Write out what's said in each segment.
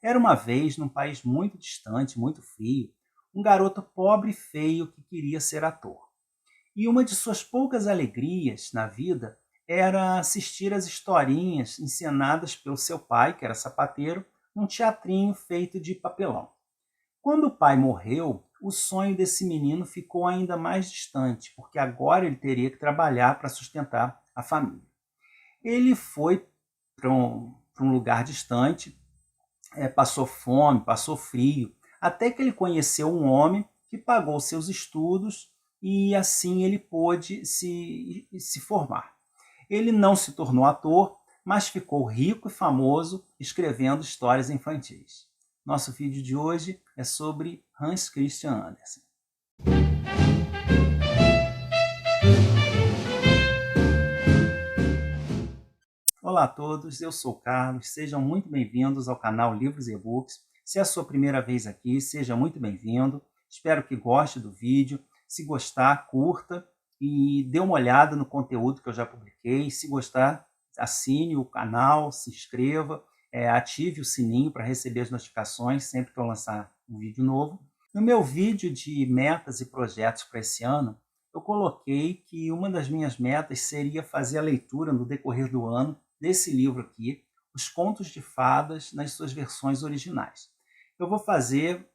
Era uma vez, num país muito distante, muito frio, um garoto pobre e feio que queria ser ator. E uma de suas poucas alegrias na vida era assistir às historinhas encenadas pelo seu pai, que era sapateiro, num teatrinho feito de papelão. Quando o pai morreu, o sonho desse menino ficou ainda mais distante, porque agora ele teria que trabalhar para sustentar a família. Ele foi para um lugar distante, passou fome, passou frio, até que ele conheceu um homem que pagou seus estudos e assim ele pôde se formar. Ele não se tornou ator, mas ficou rico e famoso escrevendo histórias infantis. Nosso vídeo de hoje é sobre Hans Christian Andersen. Olá a todos, eu sou o Carlos, sejam muito bem-vindos ao canal Livros e E-Books. Se é a sua primeira vez aqui, seja muito bem-vindo. Espero que goste do vídeo. Se gostar, curta e dê uma olhada no conteúdo que eu já publiquei. Se gostar, assine o canal, se inscreva, ative o sininho para receber as notificações sempre que eu lançar um vídeo novo. No meu vídeo de metas e projetos para esse ano, eu coloquei que uma das minhas metas seria fazer a leitura no decorrer do ano desse livro aqui, Os Contos de Fadas nas suas versões originais. Eu vou fazer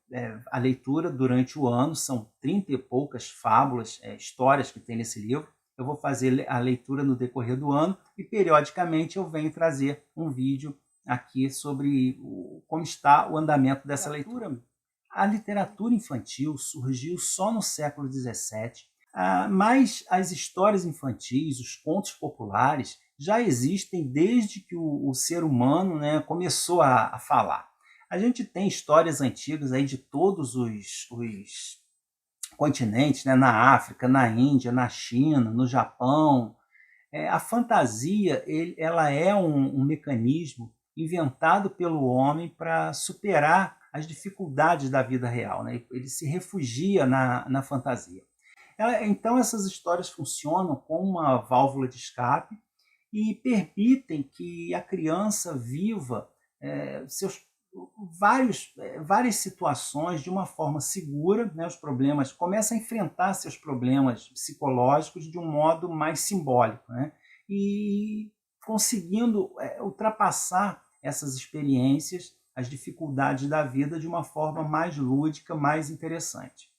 a leitura durante o ano, são 30 e poucas fábulas, histórias que tem nesse livro. Eu vou fazer a leitura no decorrer do ano e periodicamente eu venho trazer um vídeo aqui sobre como está o andamento dessa leitura. A literatura infantil surgiu só no século XVII, mas as histórias infantis, os contos populares, já existem desde que o ser humano, né, começou a falar. A gente tem histórias antigas aí de todos os continentes, né, na África, na Índia, na China, no Japão. A fantasia ela é um mecanismo inventado pelo homem para superar as dificuldades da vida real, né? Ele se refugia na fantasia. Então essas histórias funcionam como uma válvula de escape e permitem que a criança viva seus várias situações de uma forma segura, né? Os problemas, começa a enfrentar seus problemas psicológicos de um modo mais simbólico, né? E conseguindo ultrapassar essas experiências, as dificuldades da vida de uma forma mais lúdica, mais interessante.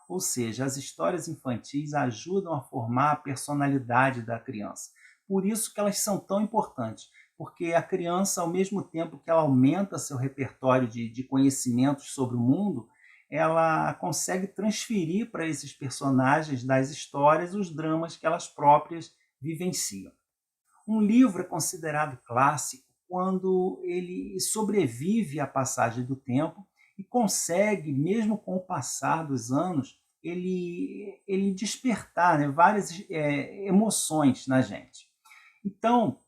Ou seja, as histórias infantis ajudam a formar a personalidade da criança. Por isso que elas são tão importantes, porque a criança, ao mesmo tempo que ela aumenta seu repertório de conhecimentos sobre o mundo, ela consegue transferir para esses personagens das histórias os dramas que elas próprias vivenciam. Um livro é considerado clássico quando ele sobrevive à passagem do tempo e consegue, mesmo com o passar dos anos, ele despertar, né, várias emoções na gente. Então,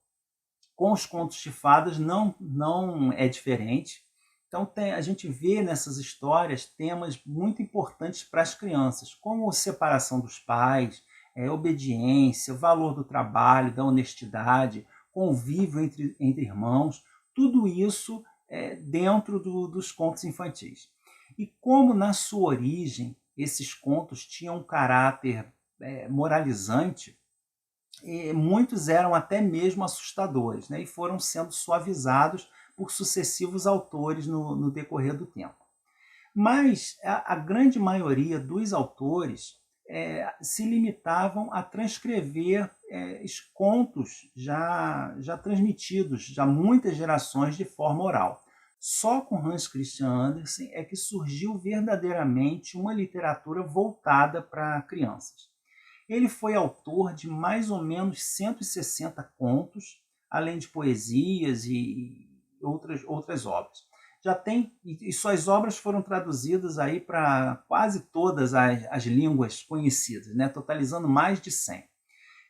com os contos de fadas não é diferente. Então a gente vê nessas histórias temas muito importantes para as crianças, como separação dos pais, obediência, valor do trabalho, da honestidade, convívio entre irmãos, tudo isso dentro dos contos infantis. E como na sua origem esses contos tinham um caráter moralizante, muitos eram até mesmo assustadores, né? E foram sendo suavizados por sucessivos autores no decorrer do tempo. Mas a grande maioria dos autores se limitavam a transcrever contos já transmitidos, já muitas gerações de forma oral. Só com Hans Christian Andersen é que surgiu verdadeiramente uma literatura voltada para crianças. Ele foi autor de mais ou menos 160 contos, além de poesias e outras obras. E suas obras foram traduzidas aí para quase todas as línguas conhecidas, né? Totalizando mais de 100.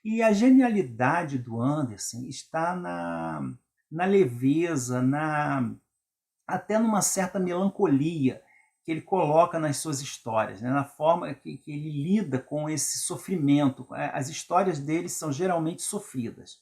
E a genialidade do Andersen está na leveza, até numa certa melancolia que ele coloca nas suas histórias, né? Na forma que ele lida com esse sofrimento. As histórias dele são geralmente sofridas.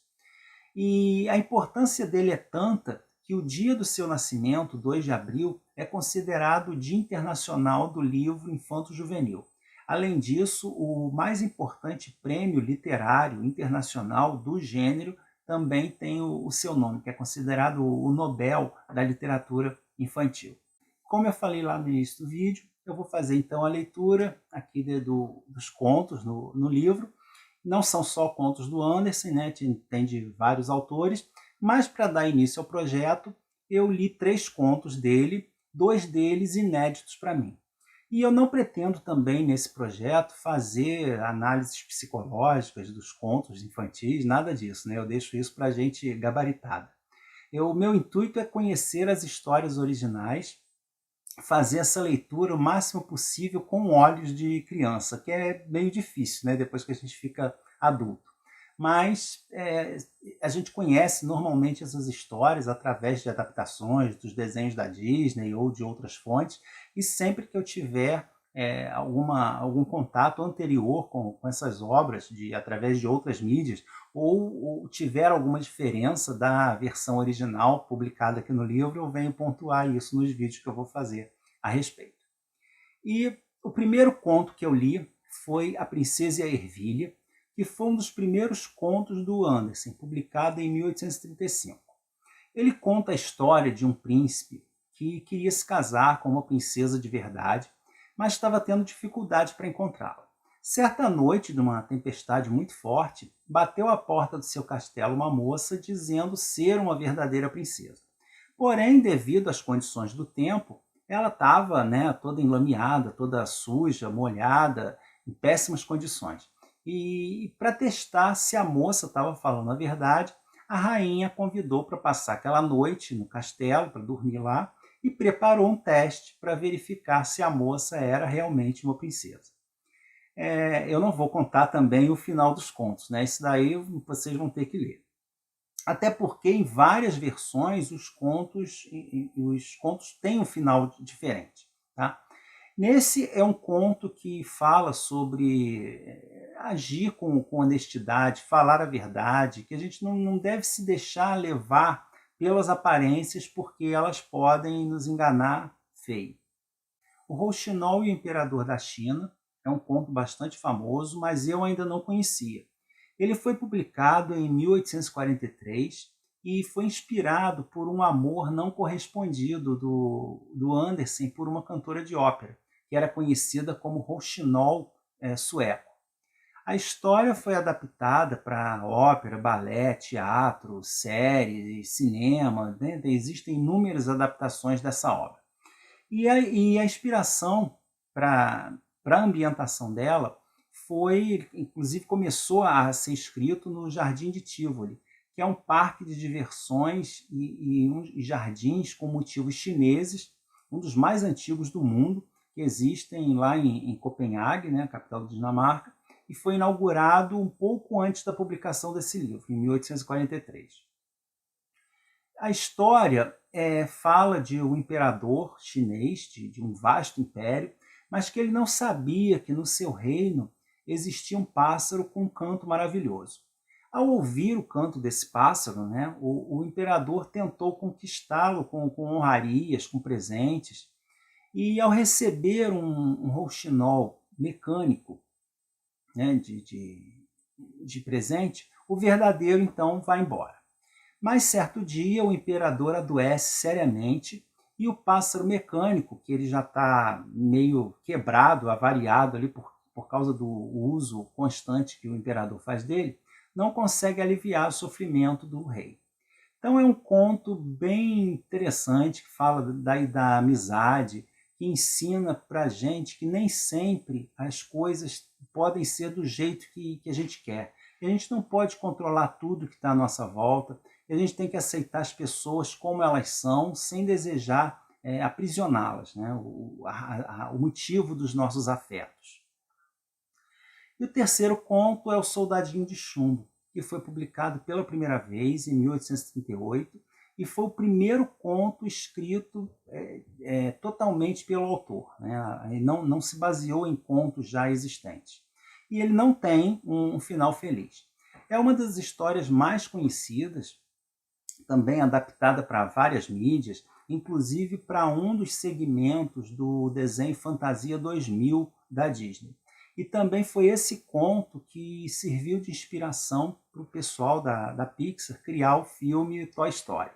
E a importância dele é tanta que o dia do seu nascimento, 2 de abril, é considerado o Dia Internacional do Livro Infanto-Juvenil. Além disso, o mais importante prêmio literário internacional do gênero também tem o seu nome, que é considerado o Nobel da Literatura Infantil. Como eu falei lá no início do vídeo, eu vou fazer então a leitura aqui dos contos no livro. Não são só contos do Andersen, né? Tem de vários autores, mas para dar início ao projeto, eu li 3 contos dele, 2 deles inéditos para mim. E eu não pretendo também, nesse projeto, fazer análises psicológicas dos contos infantis, nada disso, né? Eu deixo isso para a gente gabaritada. O meu intuito é conhecer as histórias originais, fazer essa leitura o máximo possível com olhos de criança, que é meio difícil, né? Depois que a gente fica adulto. Mas a gente conhece normalmente essas histórias através de adaptações dos desenhos da Disney ou de outras fontes, e sempre que eu tiver algum contato anterior com essas obras através de outras mídias, ou tiver alguma diferença da versão original publicada aqui no livro, eu venho pontuar isso nos vídeos que eu vou fazer a respeito. E o primeiro conto que eu li foi A Princesa e a Ervilha, que foi um dos primeiros contos do Andersen, publicado em 1835. Ele conta a história de um príncipe que queria se casar com uma princesa de verdade, mas estava tendo dificuldade para encontrá-la. Certa noite, de uma tempestade muito forte, bateu à porta do seu castelo uma moça dizendo ser uma verdadeira princesa. Porém, devido às condições do tempo, ela estava toda enlameada, toda suja, molhada, em péssimas condições. E para testar se a moça estava falando a verdade, a rainha convidou para passar aquela noite no castelo, para dormir lá, e preparou um teste para verificar se a moça era realmente uma princesa. Eu não vou contar também o final dos contos, né? Isso daí vocês vão ter que ler. Até porque em várias versões os contos têm um final diferente. Tá? Nesse é um conto que fala sobre agir com honestidade, falar a verdade, que a gente não deve se deixar levar pelas aparências, porque elas podem nos enganar feio. O Rouxinol e o Imperador da China é um conto bastante famoso, mas eu ainda não conhecia. Ele foi publicado em 1843 e foi inspirado por um amor não correspondido do Andersen por uma cantora de ópera, que era conhecida como Rouxinol sueco. A história foi adaptada para ópera, balé, teatro, série, cinema, né? Existem inúmeras adaptações dessa obra. E a inspiração para a ambientação dela inclusive começou a ser escrito no Jardim de Tivoli, que é um parque de diversões e jardins com motivos chineses, um dos mais antigos do mundo, que existem lá em Copenhague, né, capital da Dinamarca, e foi inaugurado um pouco antes da publicação desse livro, em 1843. A história fala de um imperador chinês, de um vasto império, mas que ele não sabia que no seu reino existia um pássaro com um canto maravilhoso. Ao ouvir o canto desse pássaro, né, o imperador tentou conquistá-lo com honrarias, com presentes, e ao receber um rouxinol mecânico, né, de presente, o verdadeiro então vai embora. Mas certo dia o imperador adoece seriamente e o pássaro mecânico, que ele já está meio quebrado, avariado ali por causa do uso constante que o imperador faz dele, não consegue aliviar o sofrimento do rei. Então é um conto bem interessante, que fala da amizade, que ensina para a gente que nem sempre as coisas podem ser do jeito que a gente quer. E a gente não pode controlar tudo que está à nossa volta, e a gente tem que aceitar as pessoas como elas são, sem desejar aprisioná-las, né? O motivo dos nossos afetos. E o terceiro conto é O Soldadinho de Chumbo, que foi publicado pela primeira vez em 1838 e foi o primeiro conto escrito totalmente pelo autor, né? Ele não se baseou em contos já existentes. E ele não tem um final feliz. É uma das histórias mais conhecidas, também adaptada para várias mídias, inclusive para um dos segmentos do desenho Fantasia 2000 da Disney. E também foi esse conto que serviu de inspiração para o pessoal da Pixar criar o filme Toy Story.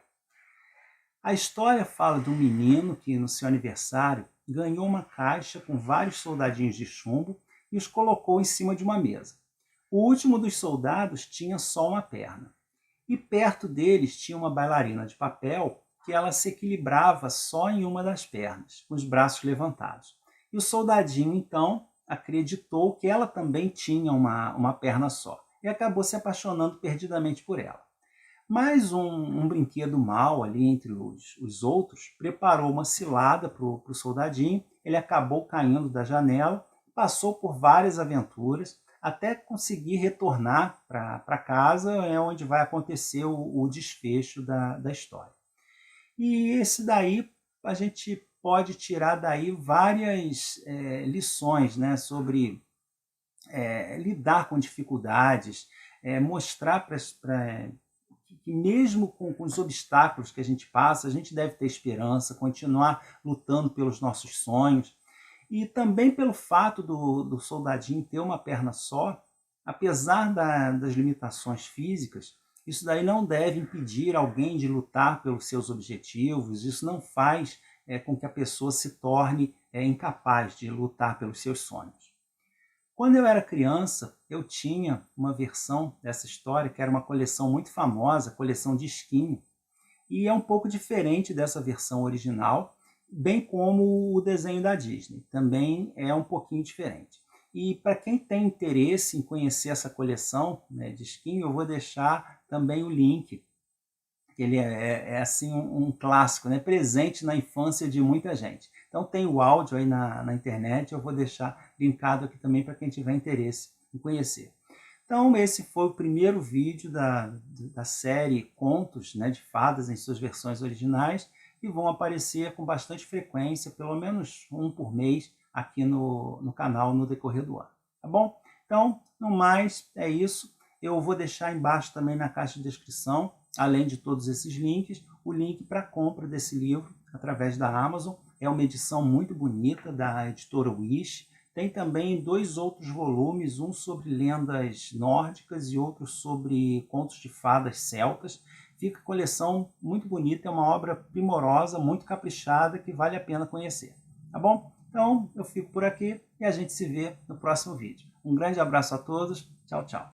A história fala de um menino que, no seu aniversário, ganhou uma caixa com vários soldadinhos de chumbo e os colocou em cima de uma mesa. O último dos soldados tinha só uma perna. E perto deles tinha uma bailarina de papel que ela se equilibrava só em uma das pernas, com os braços levantados. E o soldadinho, então, acreditou que ela também tinha uma perna só e acabou se apaixonando perdidamente por ela. Mas um brinquedo mau ali entre os outros preparou uma cilada para o soldadinho, ele acabou caindo da janela, passou por várias aventuras, até conseguir retornar para casa, onde vai acontecer o desfecho da história. E esse daí, a gente pode tirar daí várias lições, né, sobre lidar com dificuldades, mostrar que mesmo com os obstáculos que a gente passa, a gente deve ter esperança, continuar lutando pelos nossos sonhos. E também pelo fato do soldadinho ter uma perna só, apesar das limitações físicas, isso daí não deve impedir alguém de lutar pelos seus objetivos, isso não faz com que a pessoa se torne incapaz de lutar pelos seus sonhos. Quando eu era criança, eu tinha uma versão dessa história, que era uma coleção muito famosa, a coleção de Disquinho, e é um pouco diferente dessa versão original, bem como o desenho da Disney, também é um pouquinho diferente. E para quem tem interesse em conhecer essa coleção, né, de Disquinho, eu vou deixar também o link, que ele é assim um clássico, né, presente na infância de muita gente. Então tem o áudio aí na internet, eu vou deixar linkado aqui também para quem tiver interesse em conhecer. Então esse foi o primeiro vídeo da série Contos, né, de Fadas em suas versões originais, que vão aparecer com bastante frequência, pelo menos um por mês, aqui no canal no decorrer do ano. Tá bom? Então, no mais, é isso. Eu vou deixar embaixo também na caixa de descrição, além de todos esses links, o link para a compra desse livro através da Amazon. É uma edição muito bonita da editora Wish. Tem também 2 outros volumes, um sobre lendas nórdicas e outro sobre contos de fadas celtas. Fica a coleção muito bonita, é uma obra primorosa, muito caprichada, que vale a pena conhecer. Tá bom? Então, eu fico por aqui e a gente se vê no próximo vídeo. Um grande abraço a todos. Tchau, tchau.